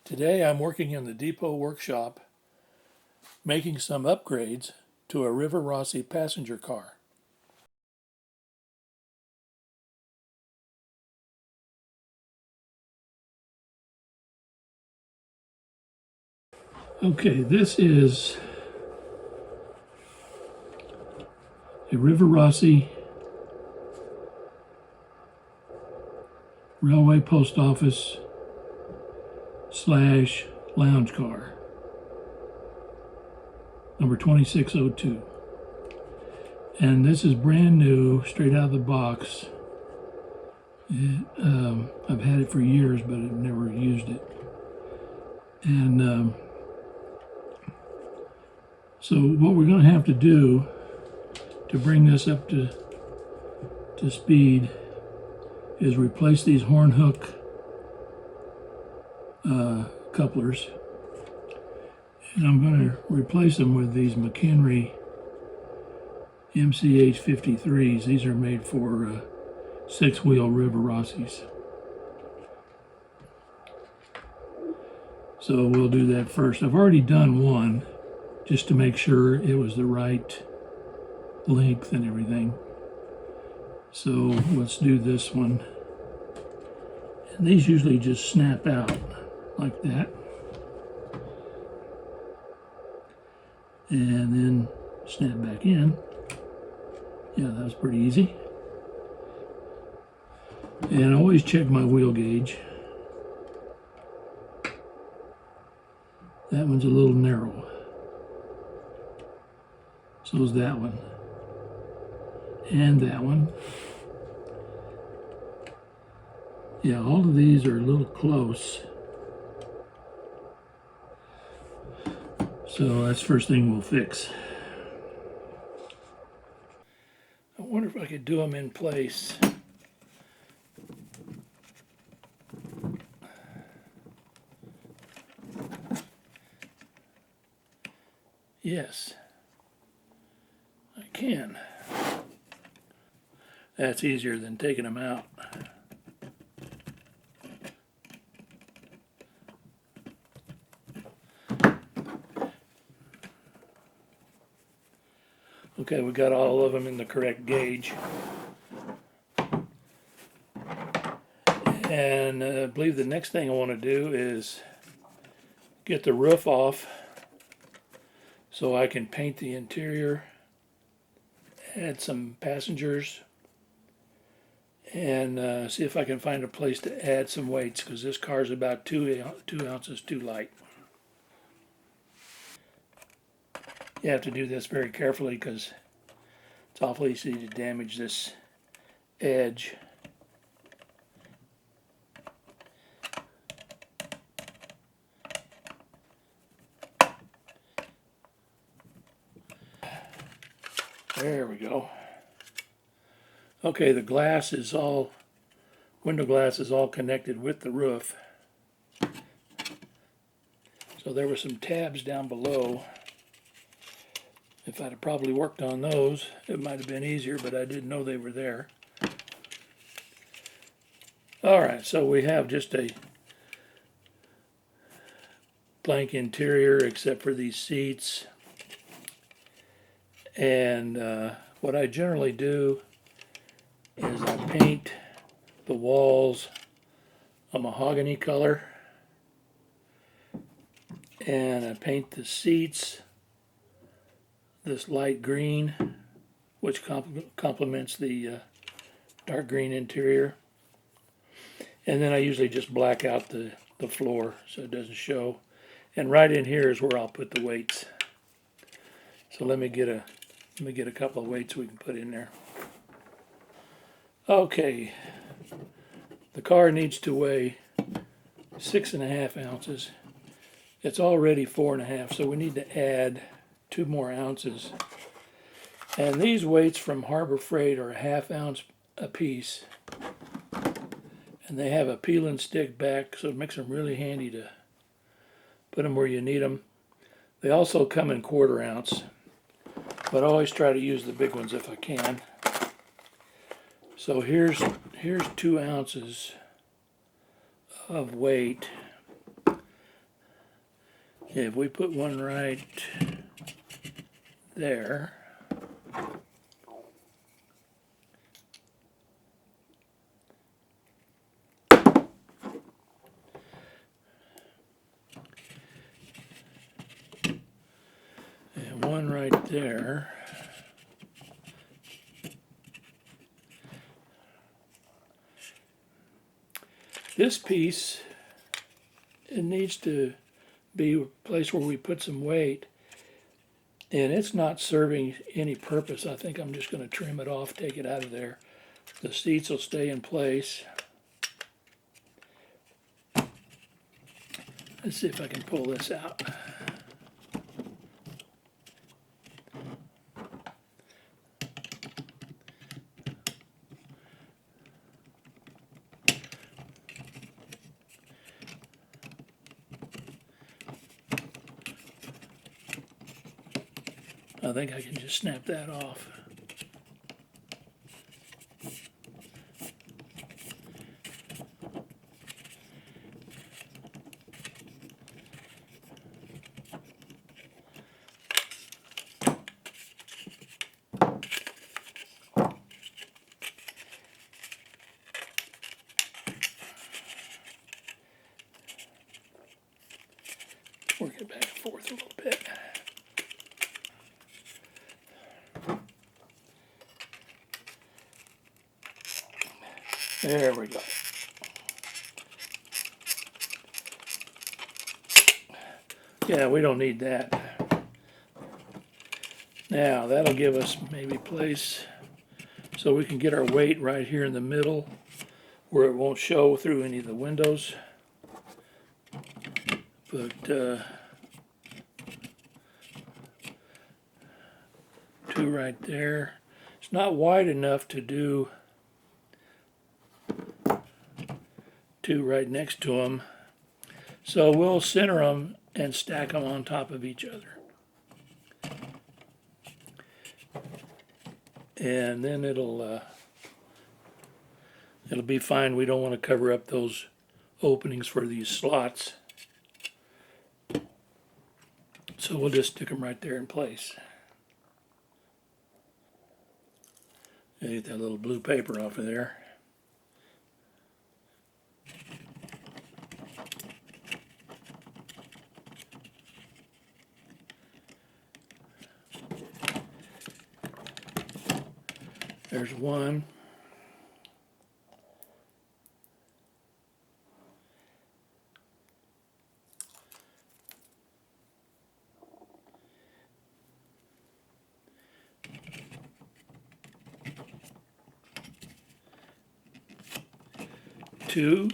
Today I'm working in the depot workshop making some upgrades to a Rivarossi passenger car. Okay, this is a Rivarossi railway post office / lounge car, number 2602. And this is brand new, straight out of the box. I've had it for years, but I've never used it. And so what we're going to have to do to bring this up to speed is replace these horn hook couplers, and I'm going to replace them with these McHenry MCH 53s. These are made for six-wheel Rivarossis. So we'll do that first. I've already done one just to make sure it was the right length and everything. So let's do this one. And these usually just snap out like that. And then snap back in. Yeah, that was pretty easy. And I always check my wheel gauge. That one's a little narrow. So is that one. And that one. Yeah, all of these are a little close. So that's the first thing we'll fix. I wonder if I could do them in place. Yes, I can. That's easier than taking them out. Okay, we got all of them in the correct gauge. And I believe the next thing I want to do is get the roof off so I can paint the interior, add some passengers, and see if I can find a place to add some weights, because this car is about 2 ounces too light. You have to do this very carefully because it's awfully easy to damage this edge. There we go. Okay, the glass is all, window glass is all connected with the roof. So there were some tabs down below. If I'd have probably worked on those, it might have been easier, but I didn't know they were there. Alright, so we have just a blank interior except for these seats. And what I generally do is I paint the walls a mahogany color, and I paint the seats this light green, which complements the dark green interior. And then I usually just black out the floor so it doesn't show. And right in here is where I'll put the weights. So let me get a couple of weights we can put in there. Okay, the car needs to weigh 6.5 ounces. It's already 4.5, so we need to add 2 more ounces. And these weights from Harbor Freight are 1/2 ounce a piece. And they have a peel and stick back, so it makes them really handy to put them where you need them. They also come in 1/4 ounce, but I always try to use the big ones if I can. So here's 2 ounces of weight. If we put one right there, and one right there, this piece, it needs to be a place where we put some weight, and it's not serving any purpose. I think I'm just going to trim it off, take it out of there. The seats will stay in place. Let's see if I can pull this out. I think I can just snap that off. Work it back and forth a little bit. There we go. Yeah, we don't need that. Now, that'll give us maybe place so we can get our weight right here in the middle where it won't show through any of the windows. But two right there. It's not wide enough to do two right next to them. So we'll center them and stack them on top of each other. And then it'll be fine. We don't want to cover up those openings for these slots. So we'll just stick them right there in place. And get that little blue paper off of there. There's one. Two.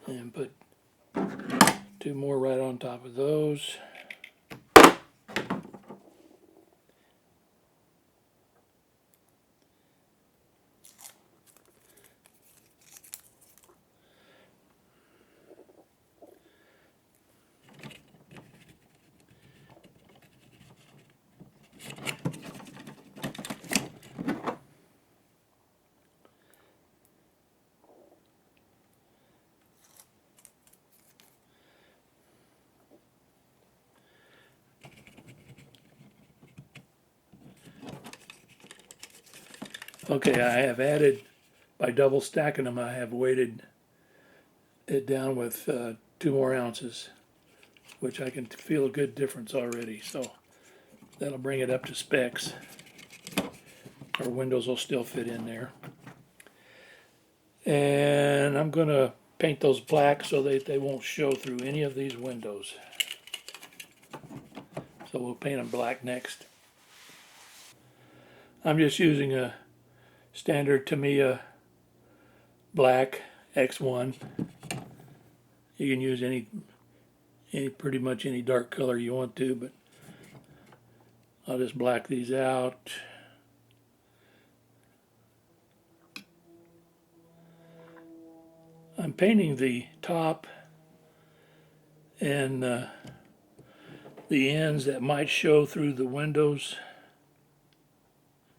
And put two more right on top of those. Okay, I have added, by double stacking them, I have weighted it down with 2 more ounces, which I can feel a good difference already. So that'll bring it up to specs. Our windows will still fit in there. And I'm going to paint those black so that they won't show through any of these windows. So we'll paint them black next. I'm just using a standard Tamiya black X1. You can use any pretty much any dark color you want to, but I'll just black these out. I'm painting the top and the ends that might show through the windows.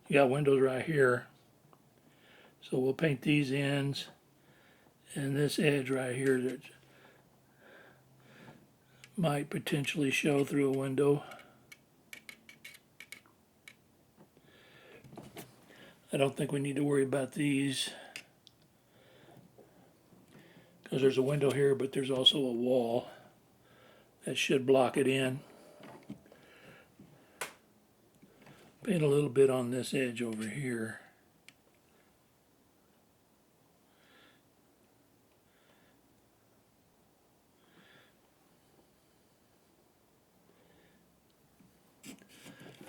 You got windows right here. So we'll paint these ends and this edge right here might potentially show through a window. I don't think we need to worry about these because there's a window here, but there's also a wall that should block it in. Paint a little bit on this edge over here.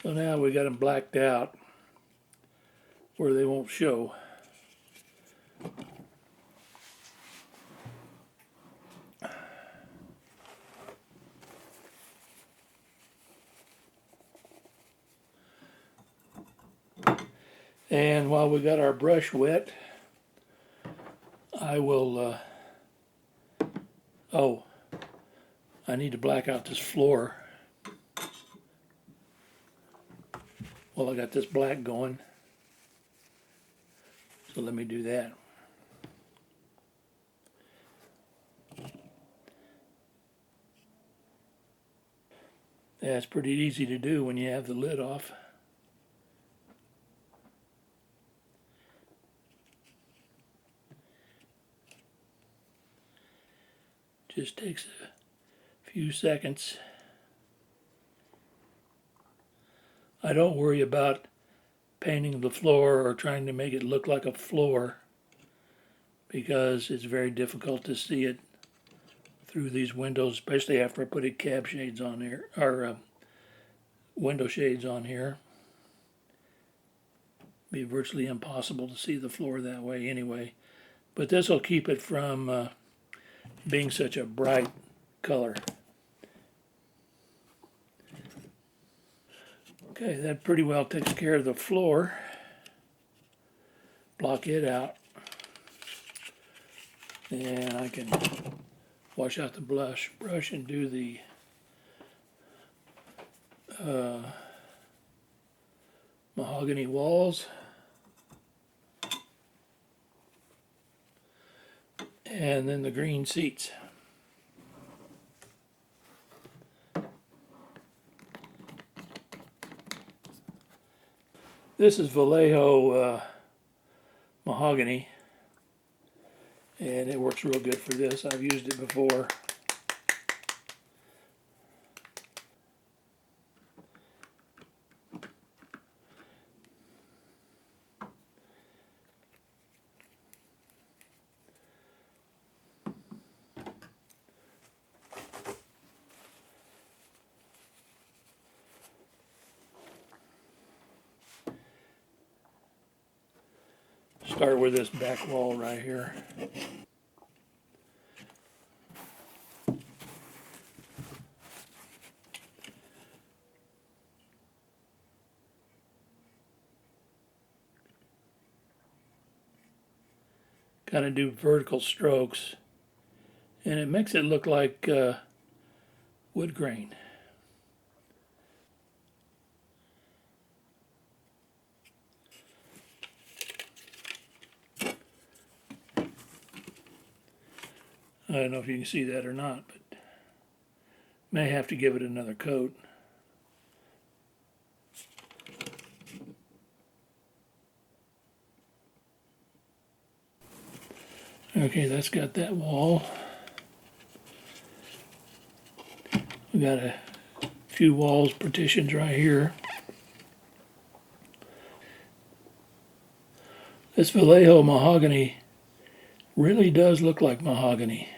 So now we got them blacked out where they won't show. And while we got our brush wet, I will, oh, I need to black out this floor. Well, I got this black going, so let me do that. Yeah, it's pretty easy to do when you have the lid off. Just takes a few seconds. I don't worry about painting the floor or trying to make it look like a floor because it's very difficult to see it through these windows, especially after I put cab shades on here, or window shades on here. Be virtually impossible to see the floor that way anyway. But this will keep it from being such a bright color. Okay, that pretty well takes care of the floor. Block it out. And I can wash out the brush and do the mahogany walls. And then the green seats. This is Vallejo mahogany, and it works real good for this. I've used it before. Start with this back wall right here. Kind of do vertical strokes, and it makes it look like wood grain. I don't know if you can see that or not, but may have to give it another coat. Okay, that's got that wall. We got a few walls, partitions right here. This Vallejo mahogany really does look like mahogany.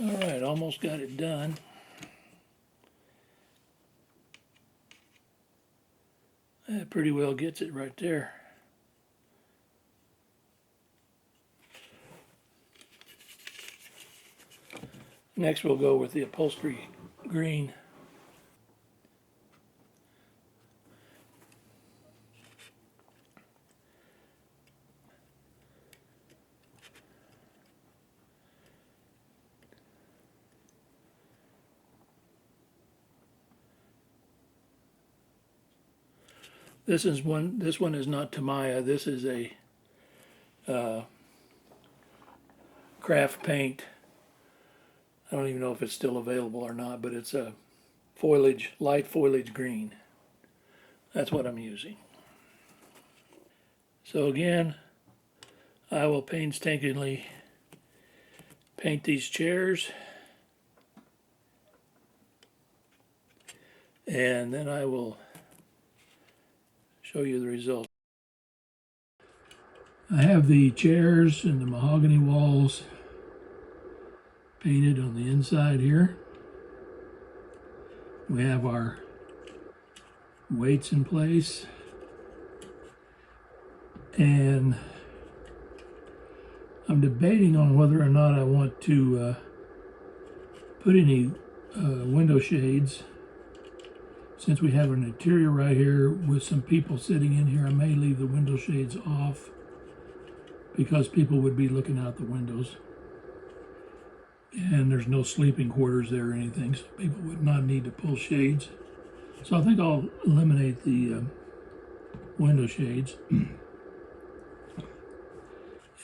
All right, almost got it done. That pretty well gets it right there. Next we'll go with the upholstery green. This one is not Tamiya. This is a craft paint. I don't even know if it's still available or not, but it's a light foliage green. That's what I'm using. So again, I will painstakingly paint these chairs, and then I will show you the result. I have the chairs and the mahogany walls painted on the inside here. We have our weights in place, and I'm debating on whether or not I want to put any window shades. Since we have an interior right here with some people sitting in here, I may leave the window shades off because people would be looking out the windows. And there's no sleeping quarters there or anything, so people would not need to pull shades. So I think I'll eliminate the window shades.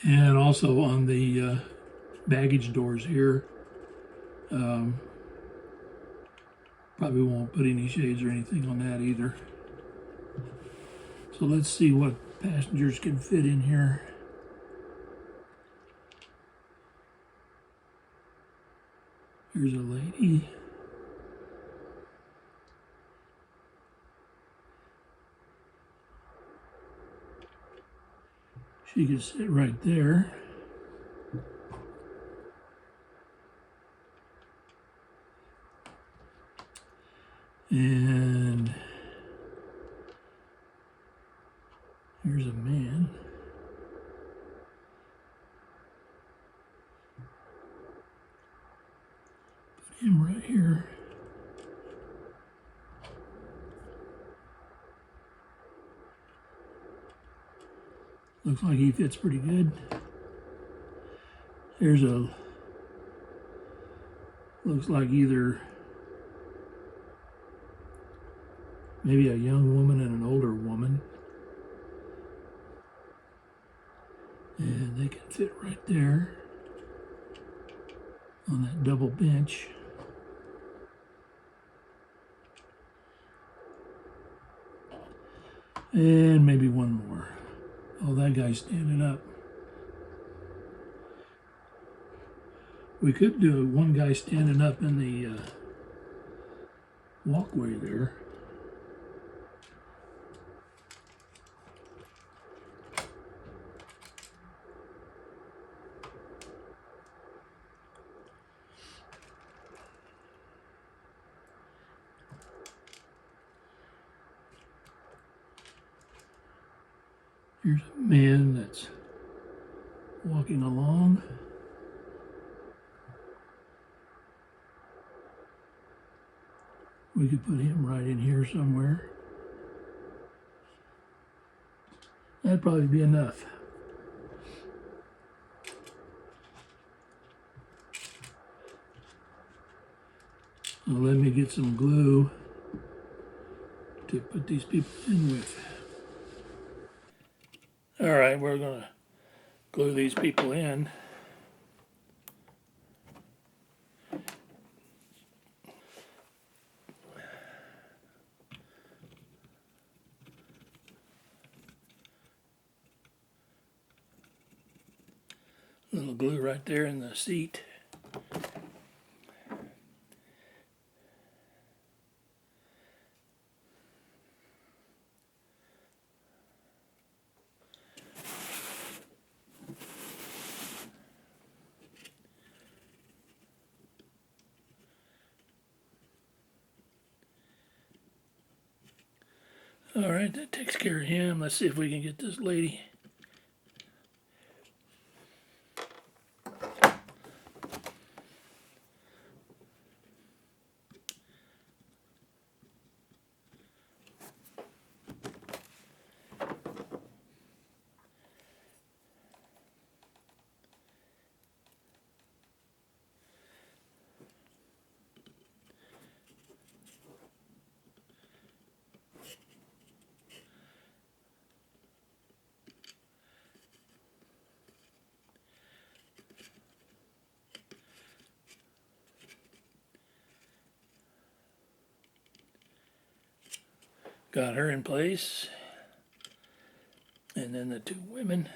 And also on the baggage doors here, probably won't put any shades or anything on that either. So let's see what passengers can fit in here. Here's a lady. She could sit right there. And here's a man. Put him right here. Looks like he fits pretty good. There's a, looks like either maybe a young woman and an older woman. And they can fit right there on that double bench. And maybe one more. Oh, that guy's standing up. We could do one guy standing up in the walkway there. Here's a man that's walking along. We could put him right in here somewhere. That'd probably be enough. Now let me get some glue to put these people in with. All right, we're gonna glue these people in. A little glue right there in the seat. All right, that takes care of him. Let's see if we can get this lady. Got her in place. And then the two women.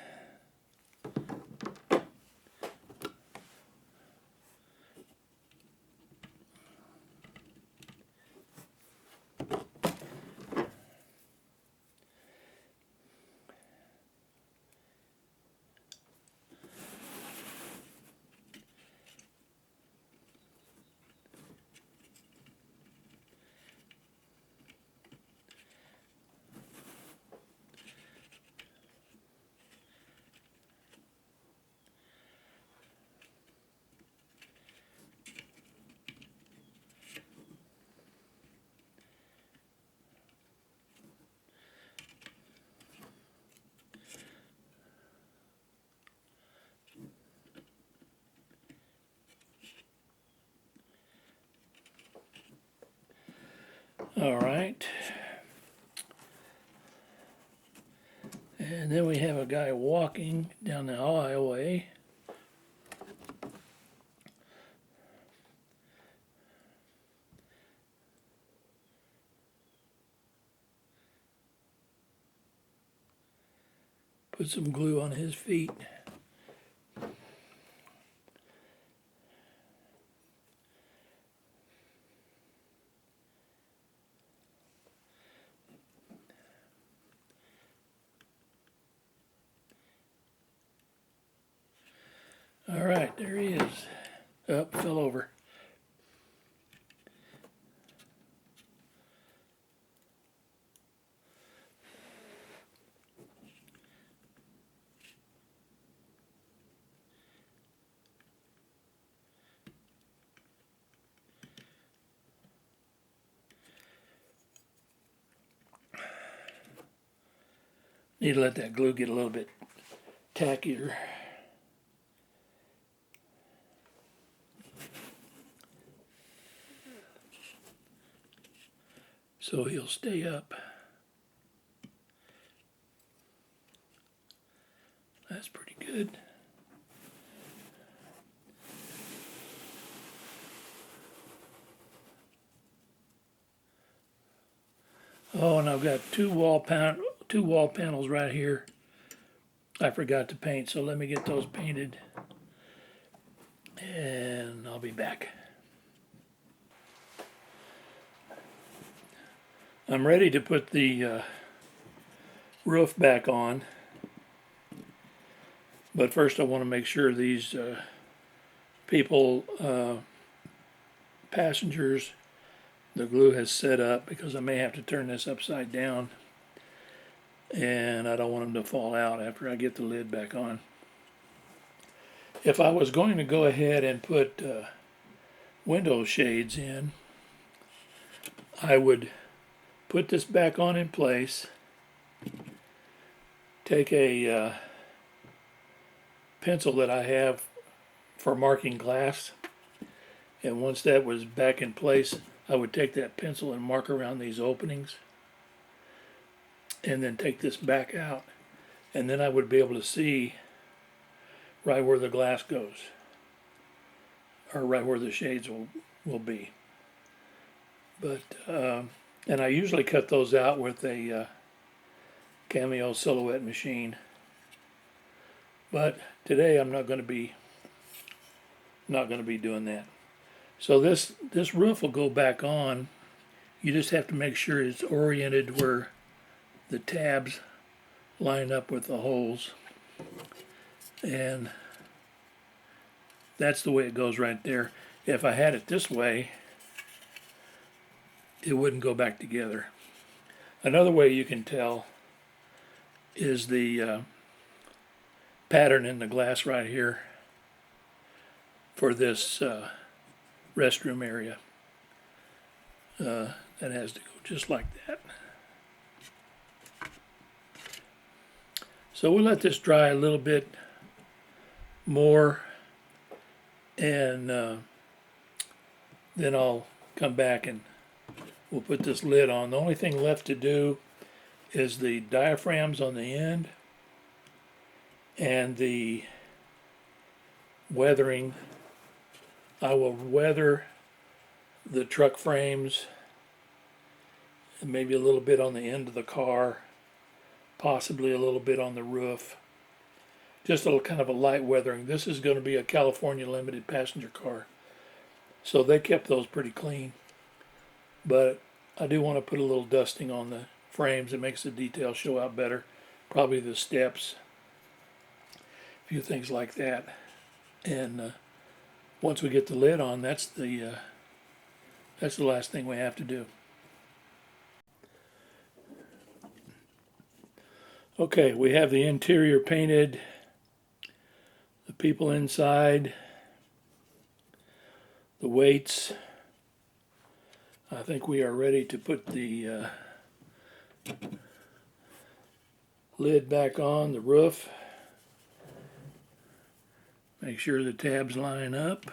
All right. And then we have a guy walking down the aisleway. Put some glue on his feet. All right, there he is. Up, fell over. Need to let that glue get a little bit tackier. So he'll stay up. That's pretty good. Oh, and I've got two wall panels right here. I forgot to paint, so let me get those painted. And I'll be back. I'm ready to put the roof back on. But first I want to make sure these passengers, the glue has set up, because I may have to turn this upside down. And I don't want them to fall out after I get the lid back on. If I was going to go ahead and put window shades in, I would put this back on in place, take a pencil that I have for marking glass, and once that was back in place, I would take that pencil and mark around these openings, and then take this back out, and then I would be able to see right where the glass goes, or right where the shades will be. But and I usually cut those out with a Cameo silhouette machine, but today I'm not going to be doing that. So this roof will go back on. You just have to make sure it's oriented where the tabs line up with the holes, and that's the way it goes right there. If I had it this way, it wouldn't go back together. Another way you can tell is the pattern in the glass right here for this restroom area. That has to go just like that. So we'll let this dry a little bit more, and then I'll come back and we'll put this lid on. The only thing left to do is the diaphragms on the end and the weathering. I will weather the truck frames and maybe a little bit on the end of the car, possibly a little bit on the roof. Just a kind of a light weathering. This is going to be a California limited passenger car, so they kept those pretty clean. But I do want to put a little dusting on the frames. It makes the details show out better. Probably the steps, a few things like that. And once we get the lid on, that's the last thing we have to do. Okay, we have the interior painted, the people inside, the weights. I think we are ready to put the lid back on the roof. Make sure the tabs line up.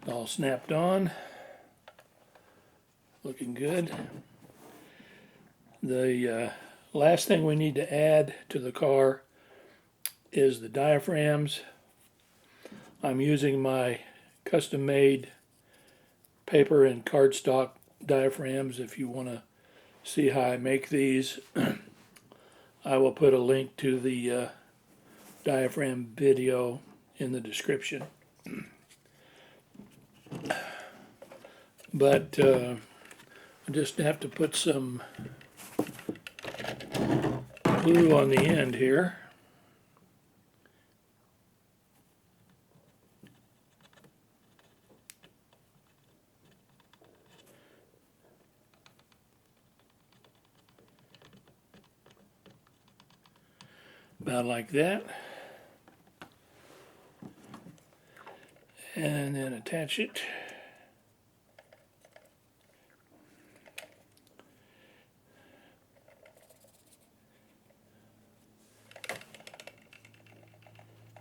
All snapped on. Looking good. The last thing we need to add to the car is the diaphragms. I'm using my custom-made paper and cardstock diaphragms. If you want to see how I make these, I will put a link to the diaphragm video in the description. But I just have to put some glue on the end here. About like that. And then attach it.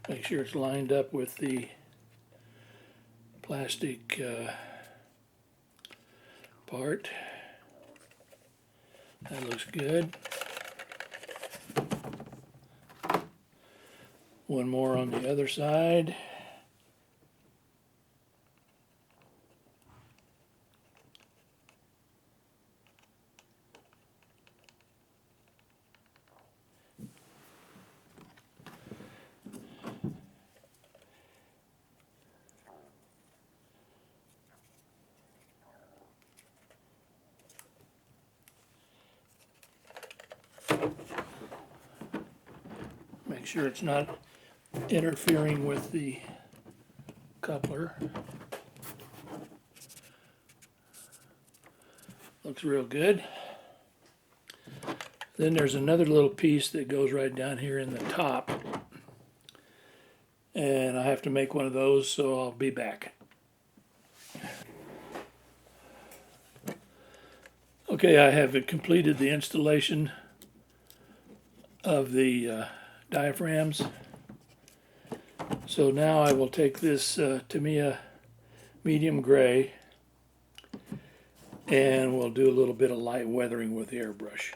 Make sure it's lined up with the plastic part. That looks good. One more on the other side. Make sure it's not interfering with the coupler. Looks real good. Then there's another little piece that goes right down here in the top, and I have to make one of those, so I'll be back. Okay, I have completed the installation of the diaphragms. So now I will take this Tamiya medium gray and we'll do a little bit of light weathering with the airbrush.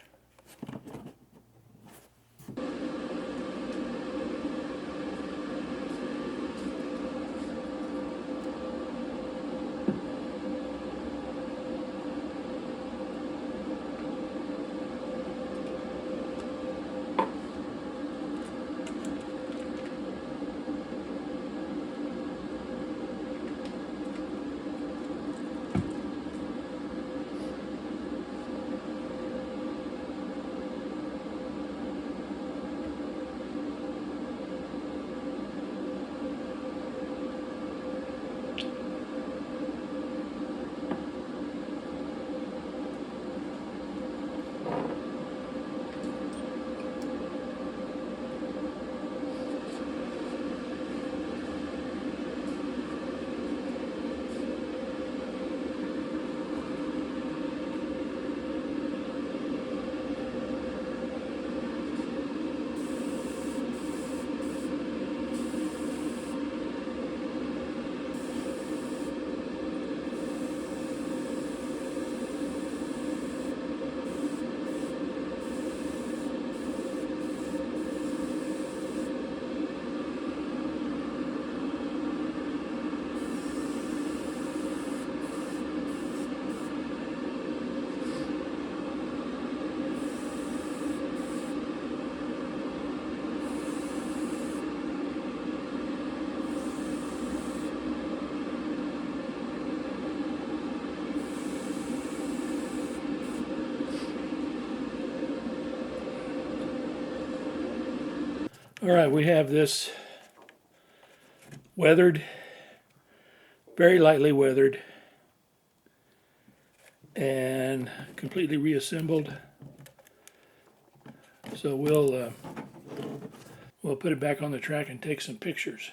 All right, we have this weathered, very lightly weathered, and completely reassembled. So we'll put it back on the track and take some pictures.